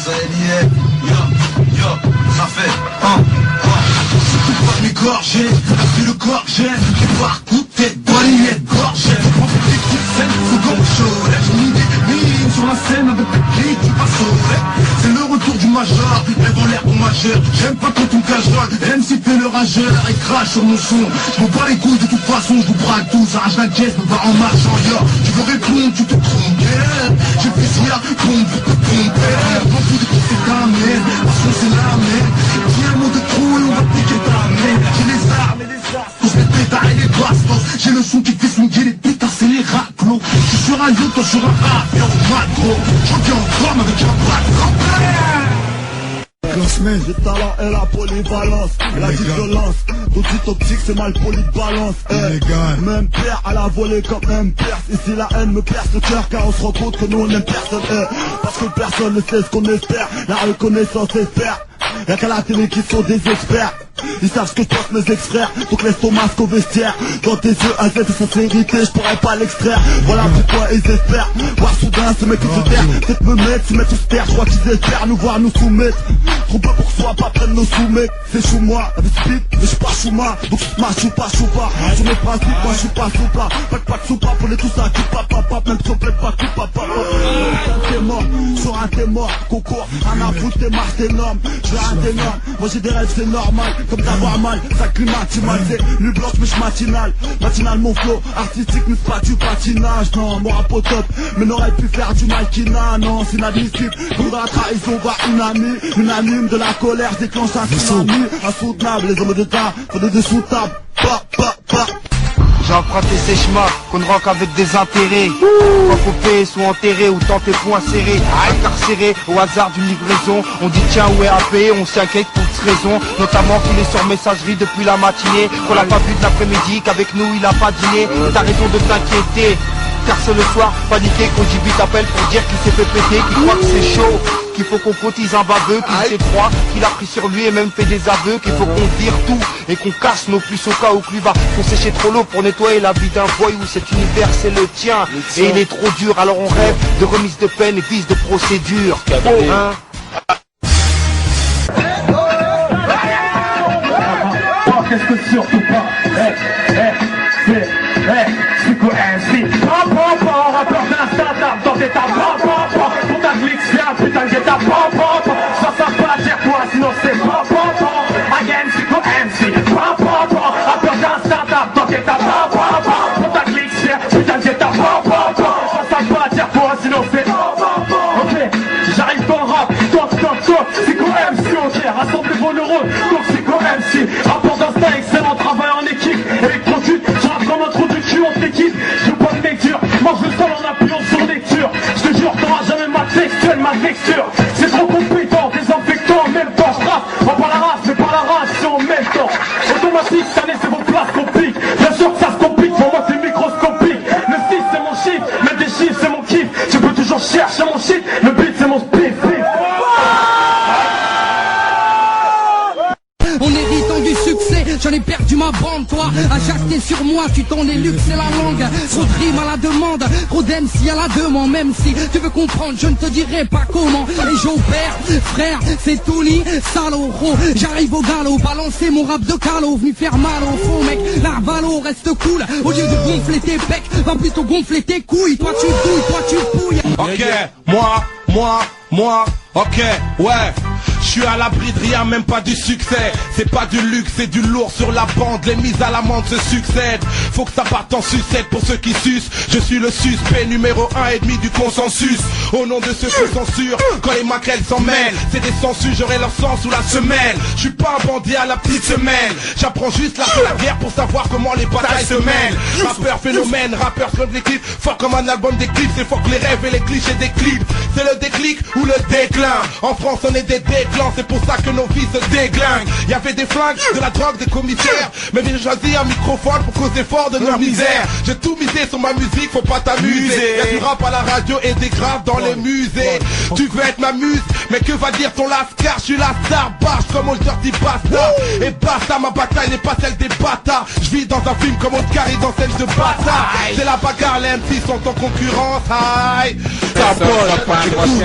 ça y est, yo, ça fait si tu pas m'égorger, t'as vu le corps j'aime, tu pars coup de tête, balayette, gorgée. En fait des coups de scène, faut comme chaud, là j'ai mis des mines sur la scène avec des clics, tu passes au vrai. C'est le retour du major, lève en l'air pour majeur. J'aime pas quand on cache droit, MC fait le rageur et crache sur mon son. Je m'en bats les couilles de toute façon, je vous braque tous, arrache la caisse, me barre en marche en yo. Tu veux répondre, tu te trompes, j'ai fait si y'a pompe, m'en fous de qui c'est ta merde, parce que c'est la merde. Dis un mot de trop et on va piquer ta merde. J'ai les armes et les astos, les pétards et les bastos. J'ai le son qui fait swinguer les putain, c'est les raclos. Je suis sur un yacht, toi sur un avion, macro. Je reviens en forme avec un bateau. Le talent et la polyvalence, la violence, d'audit optique c'est mal poli de balance. Même père à la volée comme même perce. Ici la haine me perce le cœur car on se rend compte que nous on aime personne. Parce que personne ne sait ce qu'on espère, la reconnaissance espère. Y'a qu'à la télé qui sont des experts. Ils savent ce que je pense mes ex-frères, donc laisse ton masque au vestiaire. Dans tes yeux à cette sincérité, je pourrais pas l'extraire. Voilà pourquoi ils espèrent voir soudain ce mec qui se terre. Peut-être me mettre, se mettre sous terre. Je crois qu'ils espèrent nous voir nous soumettre. Trop peu pour soi, pas prendre nos sous-mecs. C'est chou moi, avec speed, mais je suis pas chouma. Donc je marche choupa. Sur mes principes, moi je suis pas soupa. Pas de soupa pour les tout ça qui papa. Même si on plaît pas tout papa. T'es mort, sur un t'es mort. Concours, un à foutre, t'es marre, t'es énorme. Je vais un énorme, moi j'ai des rêves, c'est normal. Comme d'avoir mal, ça climate mal, c'est nuit blanche mais je matinal mon flow, artistique mais pas du patinage. Non, mon rap au top, mais n'aurait pu faire du Malkina. Non, c'est inadmissible, comme dans la trahison va unanime de la colère, déclenche un tsunami insoutenable, les hommes de tas, faut des dessous table, J'ai emprunté ces chemins qu'on ne rend qu'avec des intérêts. Quand coupés, soit enterrés ou tenter poings serrés. Incarcérés au hasard d'une livraison. On dit tiens où est AP, on s'inquiète pour cette raison. Notamment qu'il est sur messagerie depuis la matinée. Qu'on l'a pas vu de l'après-midi, qu'avec nous il a pas dîné. Et t'as raison de t'inquiéter, car c'est le soir paniqué qu'on JB t'appelle pour dire qu'il s'est fait péter, qu'il croit que c'est chaud, qu'il faut qu'on cotise un baveux, qu'il sait froid, qu'il a pris sur lui et même fait des aveux, qu'il faut qu'on vire tout et qu'on casse nos puces au cas où lui va qu'on sécher trop l'eau pour nettoyer la vie d'un voyou. Cet univers c'est le tien et il est trop dur, alors on rêve de remise de peine et vice de procédure. Hein? Qu'est-ce que surtout pas Psycho MC rappeur d'instable dans tes tables pour ta glitch c'est un putain de guetta ça pas dire quoi sinon c'est again Psycho MC rappeur d'instable dans tes tables pour ta glitch c'est un putain de guetta ça pas dire quoi sinon c'est ok, j'arrive dans le rap toc Psycho MC ok, rassemblez vos neurones donc Psycho MC rappeur d'instinct excellent travail en équipe électrocuté, j'arrive comme un trou du cul en équipe. Je veux pas de lecture, mange le sol en appuyant sur lecture. Je te jure, t'auras jamais ma texture. C'est trop compétent, désinfectant en même temps. Je trace, pas par la race, mais par la race, c'est en même temps. Automatique, ça laisse vos places compliques. Bien sûr que ça se complique, pour moi c'est microscopique. Le 6 c'est mon chiffre, mais des chiffres c'est mon kiff. Je peux toujours chercher mon shit, le beat c'est mon spiff. En héritant du succès, j'en ai perdu ma bande, toi. À jacter sur moi, tu t'en es luxé la langue. Trop de rimes à la demande, trop d'MC à la demande. Même si tu veux comprendre, je ne te dirai pas comment. Et j'opère, frère, c'est Tony, salaud, j'arrive au galop, balancer mon rap de calot, venu faire mal au faux mec. L'arvalo reste cool, au lieu de gonfler tes becs, va plutôt gonfler tes couilles. Toi tu douilles, toi tu pouilles. Ok, moi, ok, ouais. Je suis à l'abri de rien, même pas du succès. C'est pas du luxe, c'est du lourd sur la bande. Les mises à l'amende se succèdent. Faut que ça parte en sucette pour ceux qui sucent. Je suis le suspect numéro 1 et demi du consensus. Au nom de ceux qui censurent, quand les maquerelles s'en mêlent, c'est des census, j'aurai leur sang sous la semelle. Je suis pas un bandit à la petite semelle. J'apprends juste l'art de la guerre pour savoir comment les batailles se mêlent. Rappeur phénomène, rappeur sur des clips. Fort comme un album d'éclipse, c'est fort que les rêves et les clichés des clips. C'est le déclic ou le déclin. En France on est des déclins, c'est pour ça que nos vies se déglinguent. Y'avait des flingues, de la drogue, des commissaires. Mais j'ai choisi un microphone pour causer fort de leur misère. J'ai tout misé sur ma musique, faut pas t'amuser. Y'a du rap à la radio et des graves dans les musées. Tu veux être ma muse, mais que va dire ton lascar? Je suis la star, barge comme au dirty bastard. Et basta, ma bataille n'est pas celle des bâtards. Je vis dans un film comme Oscar et dans celle de bâtard. C'est la bagarre, les MC sont en concurrence. Aïe, ça Écoute,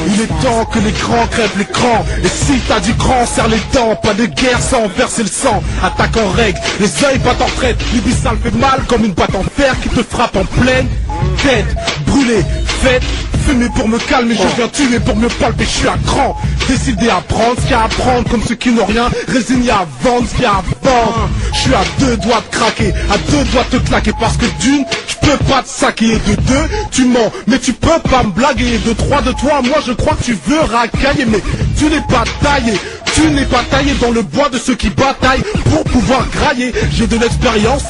il est temps que les grands crèvent l'écran. Et si t'as du grand, serre les dents. Pas de guerre sans verser le sang. Attaque en règle, les œils battent en traite. L'ibissal fait mal comme une boîte en fer qui te frappe en pleine tête. Brûlé, fête, fumer pour me calmer. Je viens tuer pour me palper, je suis à cran. Décidé à prendre ce qu'il y a à prendre. Comme ceux qui n'ont rien, résigné à vendre ce qu'il y a à vendre. Je suis à 2 doigts de craquer, à 2 doigts de te claquer. Parce que d'une, je peux pas te saquer. De 2, tu mens, mais tu peux pas me blaguer. De 3, de toi, moi je crois que tu veux racailler. Mais tu n'es pas taillé. Tu n'es pas taillé dans le bois de ceux qui bataillent pour pouvoir grailler. J'ai de l'expérience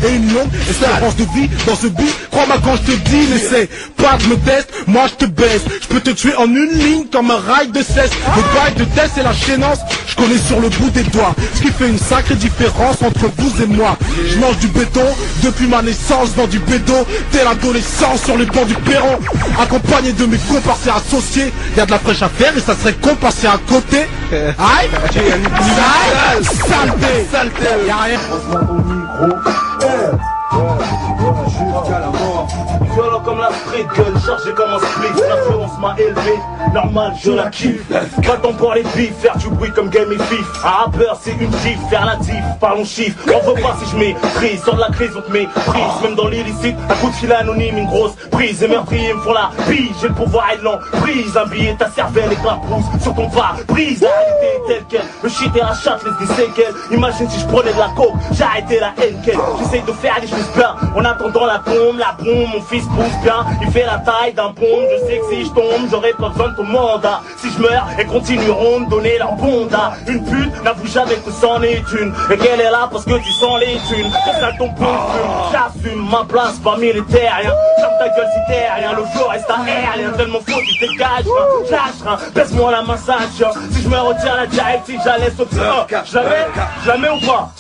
et une longue espérance de vie dans ce beat. Crois-moi quand je te dis, n'essaie pas de me tester, moi je te baisse. Je peux te tuer en une ligne comme un rail de cesse. Le bail de test et la chaînance, je connais sur le bout des doigts. Ce qui fait une sacrée différence entre vous et moi. Je mange du béton depuis ma naissance dans du bédo. Dès l'adolescence sur les bancs du perron. Accompagné de mes comparses et associés. Y'a de la fraîche à faire et ça serait con passer à côté. Aïe, saleté, y'a rien. Jusqu'à la mort, violent comme la street gun, chargé comme un split. L'influence m'a élevé, normal je la kiffe. Pas-t'en pour les bifs, faire du bruit comme game et fif. Un rappeur c'est une diff, faire la diff, parlons chiffres. On veut pas si je méprise, sur de la crise on te méprise. Même dans l'illicite, un coup de fil anonyme, une grosse prise. Et meurtriers me font la pige, j'ai le pouvoir et l'emprise. Un billet, ta cervelle et la pousse sur ton pare-brise. La réalité est telle quelle, le shit et la chatte laisse des séquelles. Imagine si je prenais de la coke, j'ai arrêté la haine qu'elle. J'essaye de faire des choses plein, en attendant la bombe, mon fils pousse bien. Il fait la taille d'un pompe, je sais que si je tombe, j'aurai pas besoin de ton mandat. Si je meurs, et continueront de donner leur bonda. Une pute n'avoue jamais que c'en est une, et qu'elle est là parce que tu sens les thunes. C'est ça ton bon fume, j'assume ma place parmi les terriens. Ferme ta gueule si t'es rien, le flow reste aérien. Tellement faux, tu te caches, lâche, baisse-moi la massage. Si je me retire la directive, j'allais sauter. Je la mets ou pas?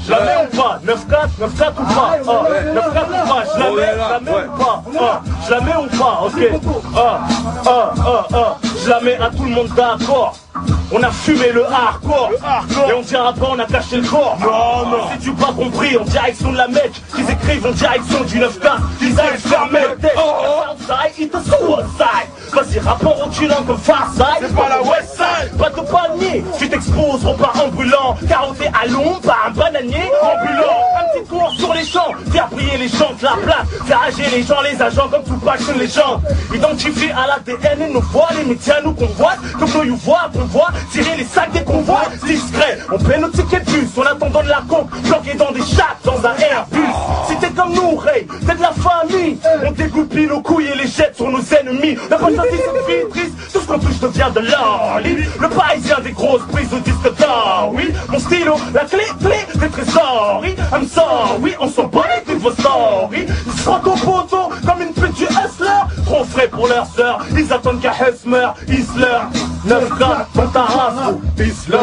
Je la mets ou pas? 9-4 ou pas? 9-4 ou pas? Je la mets ou pas? Je la mets ou pas? Ok. Je la mets à tout le monde d'accord. On a fumé le hardcore, et on dira pas on a caché le corps. Non, si tu pas compris, en direction de la Mecque, qu'ils écrivent en direction du 9-4, ils aillent fermer le tête. Southside, ils te suicide. Vas-y, rapport reculant comme Farside, c'est pas la Westside. Pas de panier, tu t'exposes, repas ambulant, carotté à l'ombre par un bananier ambulant. Un petit cours sur les champs, faire briller les champs de la place, faire agir les gens, les agents comme Tupac, une légende. Identifié à l'ADN et nos voix, les médias nous convoitent, comme nos you-voix, qu'on voit, tirer les sacs des convois, discret. On paie nos tickets de bus, en attendant de la coke, bloqué dans des chats, dans un Airbus. Si t'es comme nous, Ray, t'es de la famille. On dégoupille nos couilles et les jette sur nos ennemis. La conscience c'est une vie triste, tout ce qu'on touche devient de l'or. Le parisien des grosses prises au disque d'or, oui. Mon stylo, la clé des trésors. I'm sorry, on s'en bat les toutes vos stories. Ils se frottent au poteau comme une pute du hustler. Trop frais pour leur sœur, ils attendent qu'un Hess meurt. Isler, 9-4 dans ta race, gros. Isler,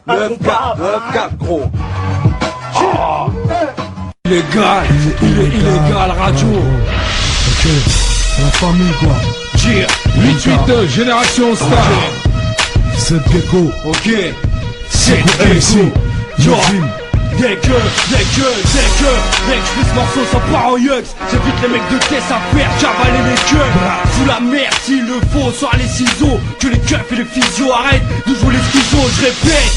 9-4, gros. Illégal, il est illégal, radio. Ok, c'est la famille quoi. Cheer, 8-8-2, Génération Star. C'est Gecko. Ok, c'est Gecko. Yo, dès que je fais ce morceau, ça part en yux. J'évite les mecs de test à faire, j'avale les queues. Sous la merde s'il le faut, sur les ciseaux. Que les keufs et les physios arrêtent de jouer les schizos, je répète.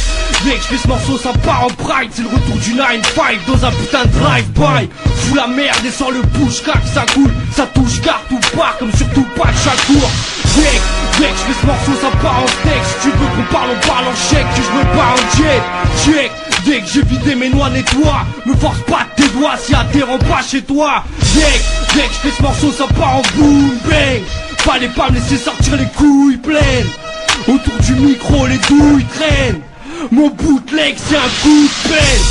Dès que je fais ce morceau, ça part en pride. C'est le retour du 9-5 dans un putain de drive-by. Sous la merde et sans le push, crack, ça coule. Ça touche, carte ou part, comme surtout pas de chaque tour. Dès que je fais ce morceau, ça part en texte. Tu veux qu'on parle, on parle en chèque. Que je me pars en jet, check. Dès que j'ai vidé mes noix, nettoie. Me force pas de tes doigts si atterrant pas chez toi. Dès que je fais ce morceau, ça part en boom bang. Fallait pas me laisser sortir les couilles pleines. Autour du micro, les douilles traînent. Mon bootleg c'est un coup de pelle.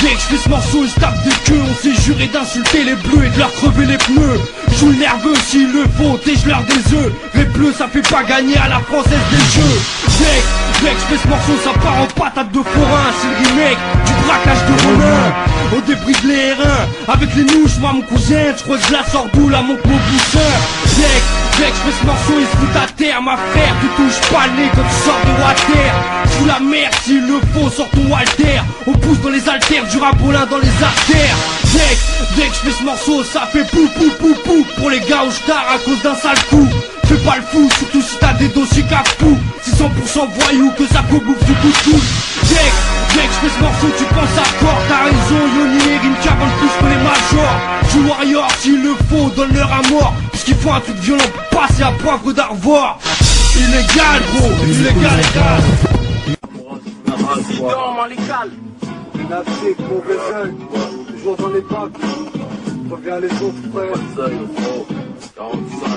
Dès que je fais ce morceau, je tape des queues. On s'est juré d'insulter les bleus et de leur crever les pneus. Joue le nerveux s'il le faut, tèche leur des œufs. Les bleus ça fait pas gagner à la française des jeux. Dès que je fais ce morceau, ça part en patate de forain. C'est le remake du braquage de Romain. On débride les reins avec les nouches, moi mon cousin. Je crois que je la sors d'où la monte mon boucheur. Dès que je fais ce morceau, il se fout à terre. Ma frère, tu touches pas le nez quand tu sors de water. sous la mer s'il le faut, sors ton Walter. On pousse dans les haltères, du rabolin dans les artères. Dès que je fais ce morceau, ça fait pou pou pou pou. Pour les gars où je tard à cause d'un sale coup. Fais pas le fou, surtout si t'as des dossiers cafou. Si 100% voyou, que ça bouffe du coup de couche. Dès que je fais ce morceau, tu penses à quoi? T'as raison, Yoni et Rimka vendent plus que les majors. Joue Warrior s'il le faut, donne-leur à mort. Puisqu'il faut un truc violent pour passer à Poivre d'Arvor. Illégal gros, illégal, légal. L'Afrique, mauvais œil, toujours dans les bacs. Reviens les autres frères. 45.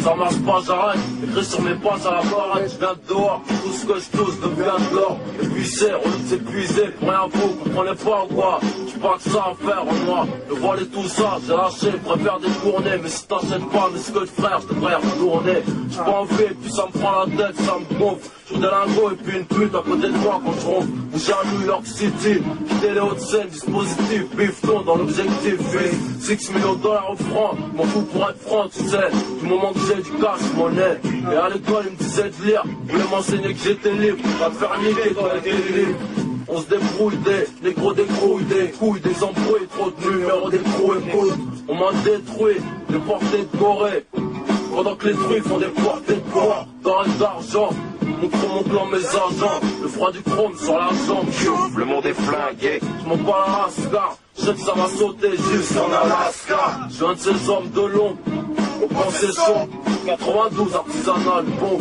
Ça marche pas, j'arrête. Écrit sur mes pages à la baraque, je viens de dehors. Tout ce que je touche devient de l'or. Épuisé, on s'est épuisé, pour rien vous comprenez pas ou quoi? J'suis pas que ça à faire en moi. Le voile et tout ça, j'ai lâché, préfère détourner. Mais si t'achètes pas mes scuds frères, je devrais retourner. J'suis pas en vie, puis ça me prend la tête, ça me gonfle. J'suis des lingots et puis une pute à côté de moi quand je ronfle. Bouger à New York City, quitter les hautes scènes, dispositif, bifton dans l'objectif. 6 millions de dollars au franc, m'en fous pour être franc, tu sais. Du moment que j'ai du cash, monnaie. Et à l'école, il me disait de lire, voulait m'enseigner que j'étais libre. Va te faire niquer, toi, les libre. On se débrouille des négros décrouilles, des couilles, des embrouilles, trop de numéros d'écrou, écoute. On m'a détruit, des portées de Corée. Pendant que les trucs font des portées de bois, dans d'argent. Montre mon plan, mes agents. Le froid du chrome sur la jambe. Le monde est flingué. Je m'en bats la race, car je sais que ça va sauter jusqu'en Alaska. Je suis un de ces hommes de l'ombre. Au concession 92 artisanal, bon.